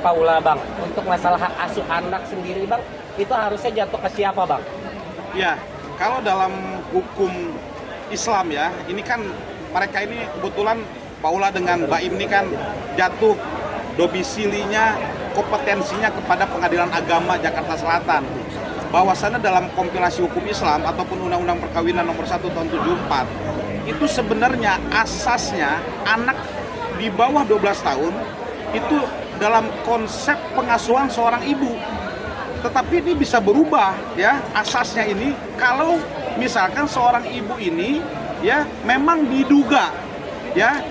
Paula Bang, untuk masalah hak asuh anak sendiri Bang, itu harusnya jatuh ke siapa Bang? Ya, kalau dalam hukum Islam ya, ini kan mereka ini kebetulan Paula dengan Baim ini kan jatuh domisilinya, kompetensinya kepada Pengadilan Agama Jakarta Selatan. Bahwasannya dalam kompilasi hukum Islam ataupun Undang-Undang Perkawinan nomor 1 tahun 74, itu sebenarnya asasnya anak di bawah 12 tahun itu dalam konsep pengasuhan seorang ibu. Tetapi ini bisa berubah ya asasnya ini kalau misalkan seorang ibu ini ya memang diduga ya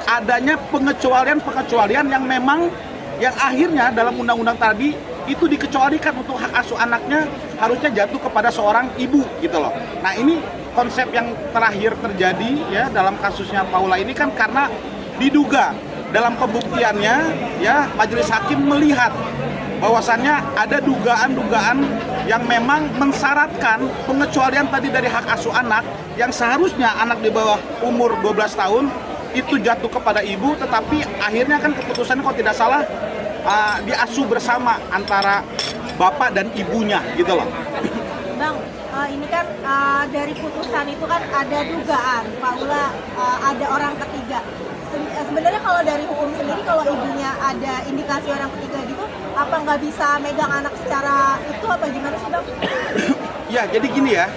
adanya pengecualian yang memang yang akhirnya dalam undang-undang tadi itu dikecualikan untuk hak asuh anaknya harusnya jatuh kepada seorang ibu gitu loh. Nah, ini konsep yang terakhir terjadi ya dalam kasusnya Paula ini kan karena diduga dalam pembuktiannya ya majelis hakim melihat bahwasannya ada dugaan-dugaan yang memang mensyaratkan pengecualian tadi dari hak asuh anak yang seharusnya anak di bawah umur 12 tahun itu jatuh kepada ibu, tetapi akhirnya kan keputusannya kalau tidak salah diasuh bersama antara bapak dan ibunya gitu loh. Bang, ini kan dari putusan itu kan ada dugaan Paula ada orang ketiga. Sebenarnya kalau dari hukum sendiri kalau ibunya ada indikasi orang ketiga gitu, apa nggak bisa megang anak secara itu apa gimana sih Bang? Ya, jadi gini ya,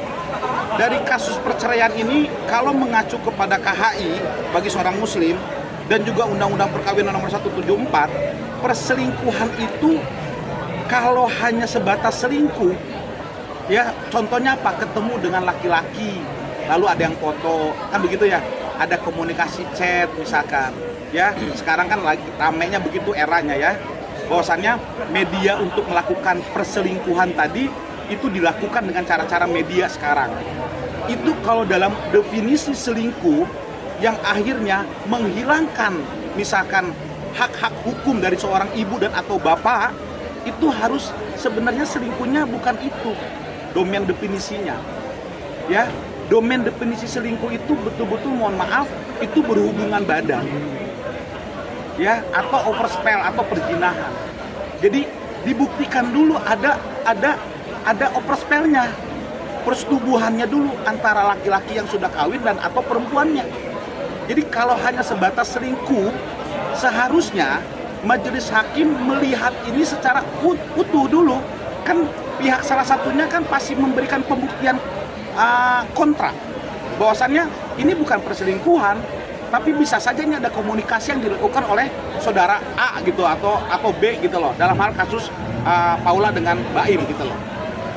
dari kasus perceraian ini kalau mengacu kepada KHI bagi seorang muslim dan juga Undang-Undang Perkawinan nomor 174, perselingkuhan itu kalau hanya sebatas selingkuh, ya contohnya apa? Ketemu dengan laki-laki, lalu ada yang foto, kan begitu ya? Ada komunikasi chat misalkan, ya sekarang kan lagi ramainya begitu eranya ya, bahwasannya media untuk melakukan perselingkuhan tadi itu dilakukan dengan cara-cara media sekarang. Itu kalau dalam definisi selingkuh yang akhirnya menghilangkan misalkan hak-hak hukum dari seorang ibu dan atau bapak, itu harus sebenarnya selingkuhnya bukan itu domain definisinya. Ya, domain definisi selingkuh itu betul-betul mohon maaf itu berhubungan badan. Ya, atau overspell atau perzinahan. Jadi dibuktikan dulu ada overspellnya, persetubuhannya dulu antara laki-laki yang sudah kawin dan atau perempuannya. Jadi kalau hanya sebatas selingkuh, seharusnya majelis hakim melihat ini secara utuh dulu. Kan pihak salah satunya kan pasti memberikan pembuktian kontra, bahwasannya ini bukan perselingkuhan, tapi bisa saja ini ada komunikasi yang dilakukan oleh saudara A gitu atau B gitu loh, dalam hal kasus Paula dengan Baim gitu loh.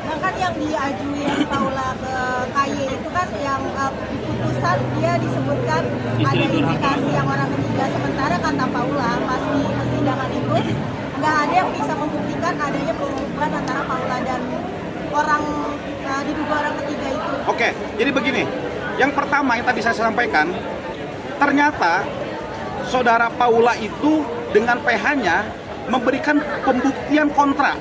Nah kan yang diajuin Paula ke KY itu kan yang putusan dia disebutkan ada indikasi yang orang ketiga, sementara kata Paula pas di persidangan itu nggak ada yang bisa membuktikan adanya perselingkuhan antara Paula dan orang diduga orang ketiga itu. Oke, jadi begini, yang pertama yang tadi saya sampaikan, ternyata saudara Paula itu dengan PH-nya memberikan pembuktian kontra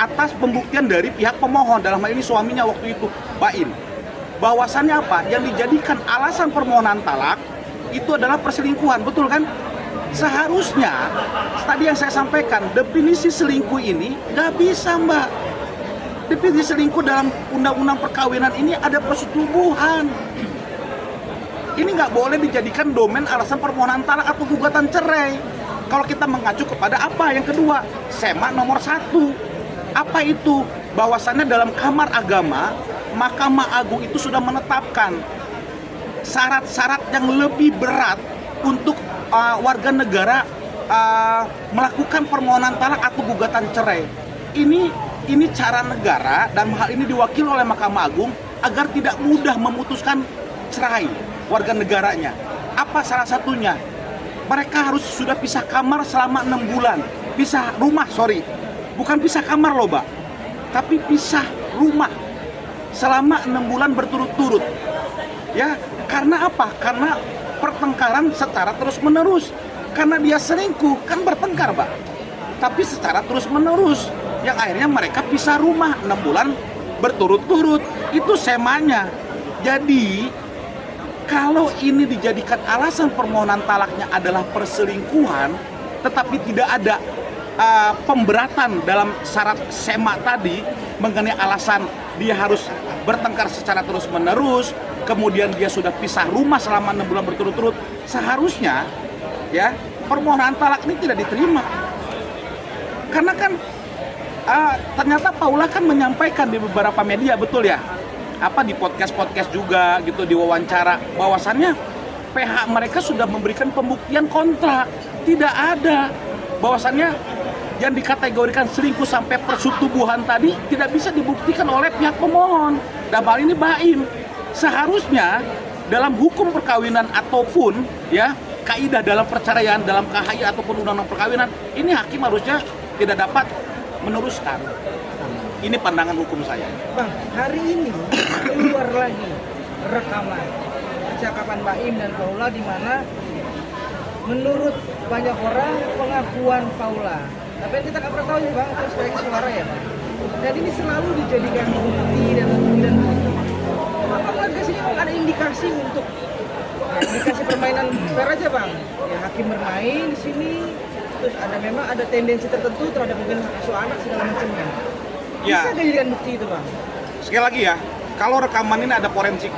atas pembuktian dari pihak pemohon, dalam hal ini suaminya waktu itu, Baim. Bahwasannya apa? Yang dijadikan alasan permohonan talak itu adalah perselingkuhan, betul kan? Seharusnya, tadi yang saya sampaikan, definisi selingkuh ini nggak bisa, Mbak. Definisi selingkuh dalam Undang-Undang Perkawinan ini ada persetubuhan. Ini nggak boleh dijadikan domain alasan permohonan talak atau gugatan cerai. Kalau kita mengacu kepada apa? Yang kedua, SEMA nomor 1. Apa itu? Bahwasannya dalam Kamar Agama, Mahkamah Agung itu sudah menetapkan syarat-syarat yang lebih berat untuk warga negara melakukan permohonan talak atau gugatan cerai. Ini cara negara dan hal ini diwakili oleh Mahkamah Agung agar tidak mudah memutuskan cerai warga negaranya. Apa salah satunya? Mereka harus sudah pisah kamar selama 6 bulan. Pisah rumah, bukan pisah kamar loh, Mbak, tapi pisah rumah selama 6 bulan berturut-turut. Ya, karena apa? Karena pertengkaran secara terus-menerus. Karena dia selingkuh, kan bertengkar, Mbak. Tapi secara terus-menerus, yang akhirnya mereka pisah rumah 6 bulan berturut-turut. Itu semanya. Jadi, kalau ini dijadikan alasan permohonan talaknya adalah perselingkuhan, tetapi tidak ada pemberatan dalam syarat SEMA tadi mengenai alasan dia harus bertengkar secara terus-menerus, kemudian dia sudah pisah rumah selama 6 bulan berturut-turut, seharusnya ya permohonan talak ini tidak diterima. Karena kan ternyata Paula kan menyampaikan di beberapa media, betul ya, apa di podcast juga gitu, di wawancara, bahwasannya pihak mereka sudah memberikan pembuktian kontrak. Tidak ada bahwasannya yang dikategorikan selingkuh sampai persetubuhan tadi tidak bisa dibuktikan oleh pihak pemohon. Dalam hal ini Baim. Seharusnya dalam hukum perkawinan ataupun ya kaidah dalam perceraian, dalam KHI ataupun undang-undang perkawinan, ini hakim harusnya tidak dapat meneruskan. Ini pandangan hukum saya. Bang, hari ini keluar lagi rekaman percakapan Baim dan Paula di mana menurut banyak orang pengakuan Paula. Tapi yang kita nggak pernah tahu ya Bang, terus lagi suara ya Bang. Dan ini selalu dijadikan bukti dan bukti. Apakah di sini Bang ada indikasi untuk indikasi permainan fair aja Bang? Ya hakim bermain di sini, terus memang ada tendensi tertentu terhadap mungkin hak asuh anak segala macamnya. Ya. Bisa dijadikan bukti itu Bang? Sekali lagi ya, kalau rekaman ini ada forensik,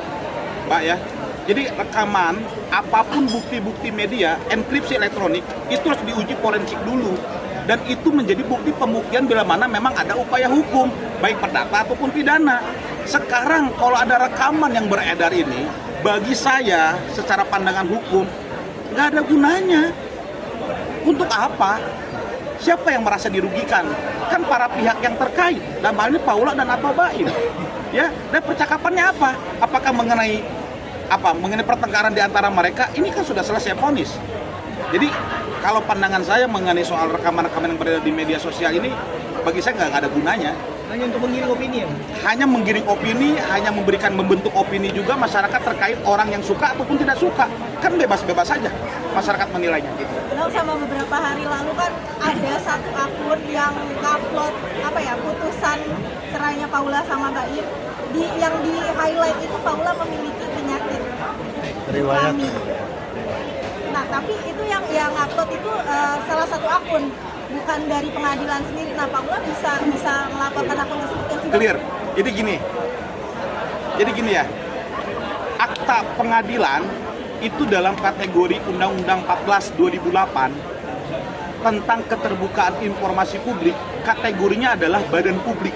Pak ya. Jadi rekaman, apapun bukti-bukti media, enkripsi elektronik, itu harus diuji forensik dulu. Dan itu menjadi bukti pembuktian bila mana memang ada upaya hukum, baik perdata ataupun pidana. Sekarang kalau ada rekaman yang beredar ini, bagi saya secara pandangan hukum, nggak ada gunanya. Untuk apa? Siapa yang merasa dirugikan? Kan para pihak yang terkait, dalam hal ini Paula dan atau Baim. Ya, dan percakapannya apa? Apakah mengenai pertengkaran di antara mereka? Ini kan sudah selesai vonis. Jadi kalau pandangan saya mengenai soal rekaman-rekaman yang beredar di media sosial ini, bagi saya nggak ada gunanya. Hanya untuk menggiring opini ya? Hanya menggiring opini, hanya membentuk opini juga masyarakat terkait orang yang suka ataupun tidak suka. Kan bebas-bebas saja masyarakat menilainya gitu. Nah, sama beberapa hari lalu kan ada satu akun yang upload putusan cerainya Paula sama Baim. Yang di highlight itu Paula memiliki penyakit kelamin. Nah, tapi itu yang upload itu salah satu akun, bukan dari pengadilan sendiri. Nah, Paula bisa melaporkan akun tersebut. Clear. Jadi gini ya. Akta pengadilan itu dalam kategori Undang-Undang 14 2008 tentang keterbukaan informasi publik, kategorinya adalah badan publik.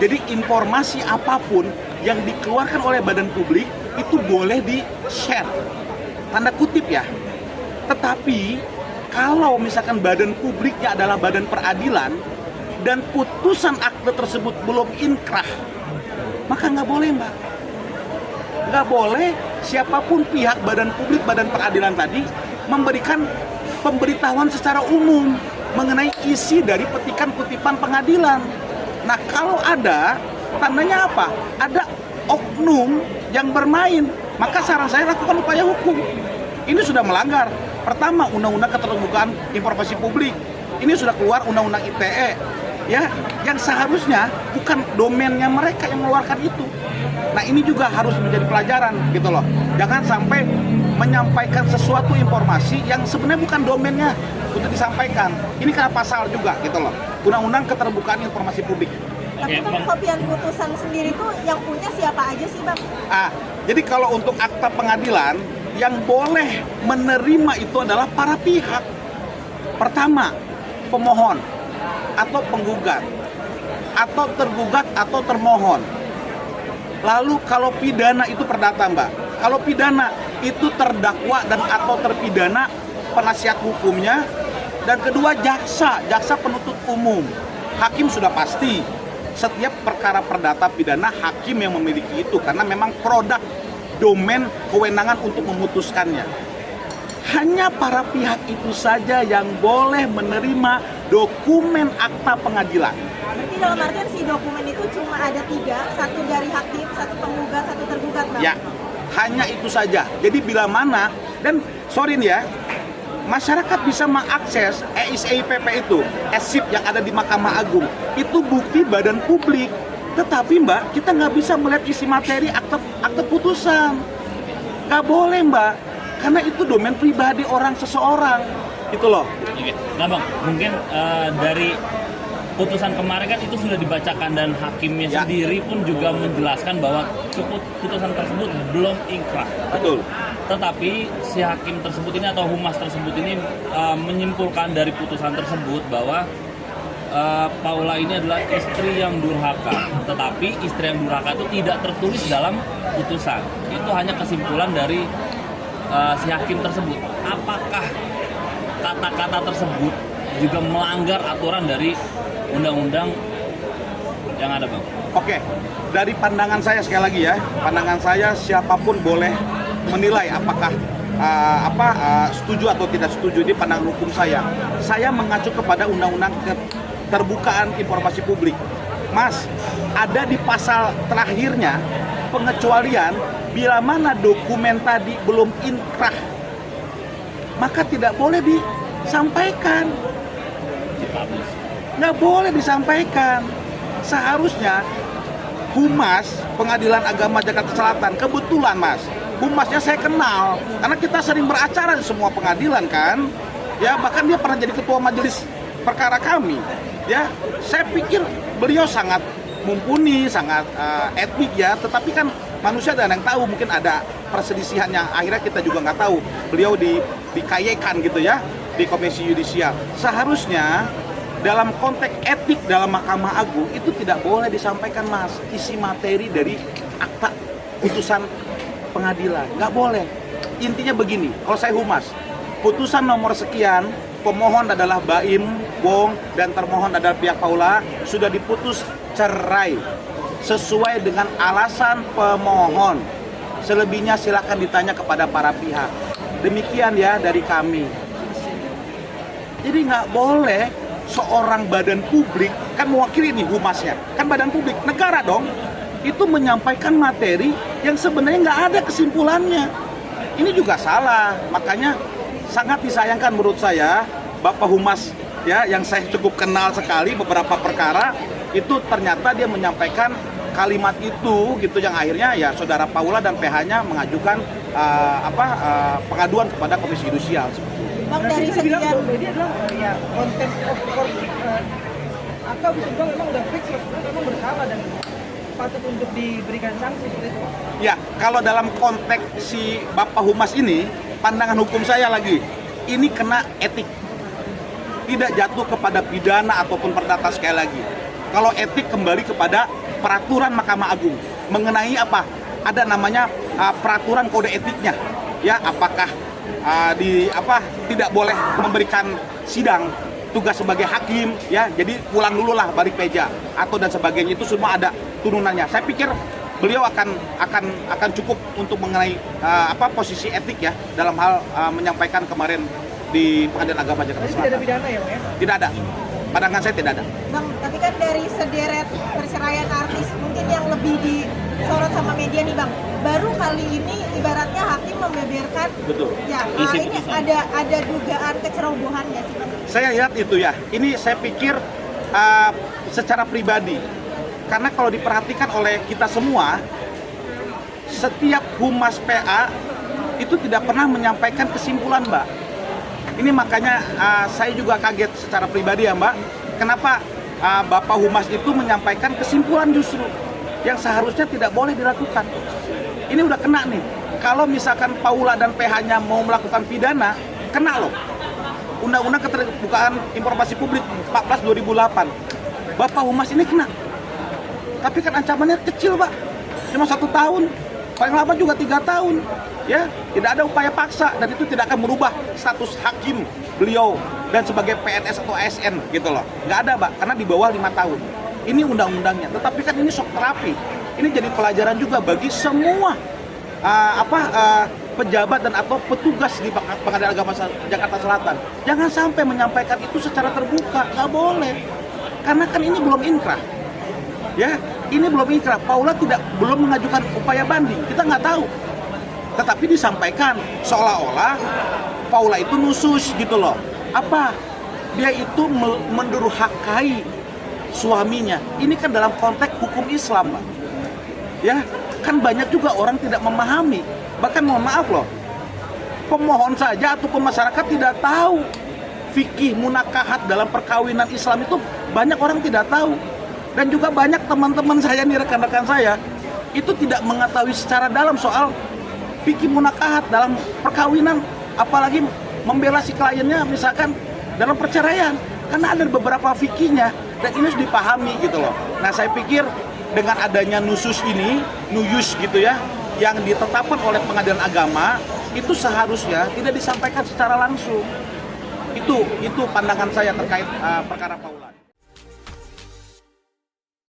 Jadi informasi apapun yang dikeluarkan oleh badan publik itu boleh di-share, tanda kutip ya. Tetapi kalau misalkan badan publiknya adalah badan peradilan dan putusan akte tersebut belum inkrah, maka nggak boleh Mbak. Nggak boleh siapapun pihak badan publik, badan peradilan tadi memberikan pemberitahuan secara umum mengenai isi dari petikan kutipan pengadilan. Nah, kalau ada, tandanya apa? Ada oknum yang bermain, maka saran saya lakukan upaya hukum. Ini sudah melanggar. Pertama, Undang-Undang Keterbukaan Informasi Publik. Ini sudah keluar Undang-Undang ITE, ya, yang seharusnya bukan domainnya mereka yang mengeluarkan itu. Nah, ini juga harus menjadi pelajaran, gitu loh. Jangan sampai menyampaikan sesuatu informasi yang sebenarnya bukan domainnya untuk disampaikan. Ini kena pasal juga, gitu loh. Undang-Undang Keterbukaan Informasi Publik. Tapi kan kopian putusan sendiri itu yang punya siapa aja sih Bang? Jadi kalau untuk akta pengadilan, yang boleh menerima itu adalah para pihak. Pertama, pemohon atau penggugat, atau tergugat atau termohon. Lalu kalau pidana itu perdata Mbak. Kalau pidana itu terdakwa dan atau terpidana, penasihat hukumnya, dan kedua jaksa penuntut umum. Hakim sudah pasti setiap perkara perdata pidana hakim yang memiliki itu karena memang produk domain kewenangan untuk memutuskannya. Hanya para pihak itu saja yang boleh menerima dokumen akta pengadilan. Berarti dalam artian si dokumen itu cuma ada 3, satu dari hakim, satu penggugat, satu tergugat Bang? Ya, hanya itu saja. Jadi bila mana, dan sorry nih ya, masyarakat bisa mengakses EISEIPP itu, ESIP yang ada di Mahkamah Agung, itu bukti badan publik. Tetapi Mbak, kita nggak bisa melihat isi materi akte putusan. Nggak boleh Mbak, karena itu domain pribadi orang seseorang. Itu loh. Oke. Nah bang, mungkin dari putusan kemarin kan itu sudah dibacakan dan hakimnya Ya. sendiri pun juga menjelaskan bahwa putusan tersebut belum ingkrah. Betul. Tetapi si hakim tersebut ini atau humas tersebut ini menyimpulkan dari putusan tersebut bahwa Paula ini adalah istri yang durhaka. Tetapi istri yang durhaka itu tidak tertulis dalam putusan. Itu hanya kesimpulan dari si hakim tersebut. Apakah kata-kata tersebut juga melanggar aturan dari undang-undang yang ada, Bang? Oke, dari pandangan saya sekali lagi ya, pandangan saya siapapun boleh menilai apakah setuju atau tidak setuju di pandangan hukum saya. Saya mengacu kepada undang-undang keterbukaan informasi publik. Mas, ada di pasal terakhirnya pengecualian bila mana dokumen tadi belum inkrah, maka tidak boleh disampaikan. Nggak boleh disampaikan. Seharusnya Humas Pengadilan Agama Jakarta Selatan, kebetulan Mas, Humasnya saya kenal karena kita sering beracara di semua pengadilan kan, ya bahkan dia pernah jadi ketua majelis perkara kami, ya. Saya pikir beliau sangat mumpuni, sangat etik ya, tetapi kan manusia ada yang tahu, mungkin ada perselisihan yang akhirnya kita juga nggak tahu. Beliau dikayekan gitu ya di Komisi Yudisial. Seharusnya dalam konteks etik dalam Mahkamah Agung itu tidak boleh disampaikan Mas isi materi dari akta putusan pengadilan, nggak boleh. Intinya begini, kalau saya humas, putusan nomor sekian, pemohon adalah Baim, Wong, dan termohon adalah pihak Paula, sudah diputus cerai sesuai dengan alasan pemohon. Selebihnya silakan ditanya kepada para pihak. Demikian ya dari kami. Jadi nggak boleh seorang badan publik, kan mewakili nih humasnya, kan badan publik, negara dong, itu menyampaikan materi yang sebenarnya nggak ada kesimpulannya. Ini juga salah, makanya sangat disayangkan menurut saya, Bapak Humas ya, yang saya cukup kenal sekali beberapa perkara, itu ternyata dia menyampaikan kalimat itu gitu yang akhirnya ya saudara Paula dan PH-nya mengajukan pengaduan kepada Komisi Yudisial. Bang, dari Berarti kita bilang sekian bahwa ini adalah ya contempt of court, atau bisa bilang memang udah fix memang bersalah dan patut untuk diberikan sanksi seperti itu. Ya, kalau dalam konteks si Bapak Humas ini, pandangan hukum saya lagi, ini kena etik. Tidak jatuh kepada pidana ataupun perdata sekali lagi. Kalau etik kembali kepada peraturan Mahkamah Agung mengenai apa? Ada namanya peraturan kode etiknya. Ya, apakah tidak boleh memberikan sidang tugas sebagai hakim ya, jadi pulang dulu lah balik meja atau dan sebagainya, itu semua ada turunannya. Saya pikir beliau akan cukup untuk mengenai posisi etik ya dalam hal menyampaikan kemarin di Pengadilan Agama Jakarta Jadi Selatan. tidak ada pidana ya, Bang ya? Tidak ada. Pandangan saya tidak ada. Bang, tapi kan dari sederet perceraian artis mungkin yang lebih disorot sama media nih Bang, baru kali ini ibaratnya hakim membeberkan. Betul. Ya, Isi ini putusan. ada dugaan kecerobohan nggak sih Bang? Saya lihat itu ya. Ini saya pikir secara pribadi, karena kalau diperhatikan oleh kita semua, setiap humas PA itu tidak pernah menyampaikan kesimpulan, Mbak. Ini makanya saya juga kaget secara pribadi ya, Mbak. Kenapa Bapak Humas itu menyampaikan kesimpulan justru yang seharusnya tidak boleh dilakukan. Ini udah kena nih. Kalau misalkan Paula dan PH-nya mau melakukan pidana, kena loh. Undang-Undang Keterbukaan Informasi Publik 14 2008. Bapak Humas ini kena. Tapi kan ancamannya kecil, Pak. Cuma 1 tahun. Paling lama juga 3 tahun. Ya, tidak ada upaya paksa dan itu tidak akan merubah status hakim beliau dan sebagai PNS atau ASN gitu loh. Nggak ada, Pak, karena di bawah 5 tahun. Ini undang-undangnya. Tetapi kan ini shock terapi. Ini jadi pelajaran juga bagi semua pejabat dan atau petugas di Pengadilan Agama Jakarta Selatan. Jangan sampai menyampaikan itu secara terbuka, nggak boleh. Karena kan ini belum inkrah. Ya, ini belum inkrah. Paula belum mengajukan upaya banding. Kita nggak tahu. Tetapi disampaikan seolah-olah Paula itu nusus gitu loh. Apa? Dia itu mendurhakai suaminya. Ini kan dalam konteks hukum Islam, Pak. Ya, kan banyak juga orang tidak memahami. Bahkan mohon maaf loh, pemohon saja ataupun masyarakat tidak tahu fikih munakahat dalam perkawinan Islam itu banyak orang tidak tahu. Dan juga banyak teman-teman saya nih, rekan-rekan saya, itu tidak mengetahui secara dalam soal fikih munakahat dalam perkawinan, apalagi membela si kliennya misalkan dalam perceraian, karena ada beberapa fikihnya dan ini harus dipahami gitu loh. Nah, saya pikir dengan adanya nuyus gitu ya, yang ditetapkan oleh pengadilan agama, itu seharusnya tidak disampaikan secara langsung. Itu pandangan saya terkait perkara Paula.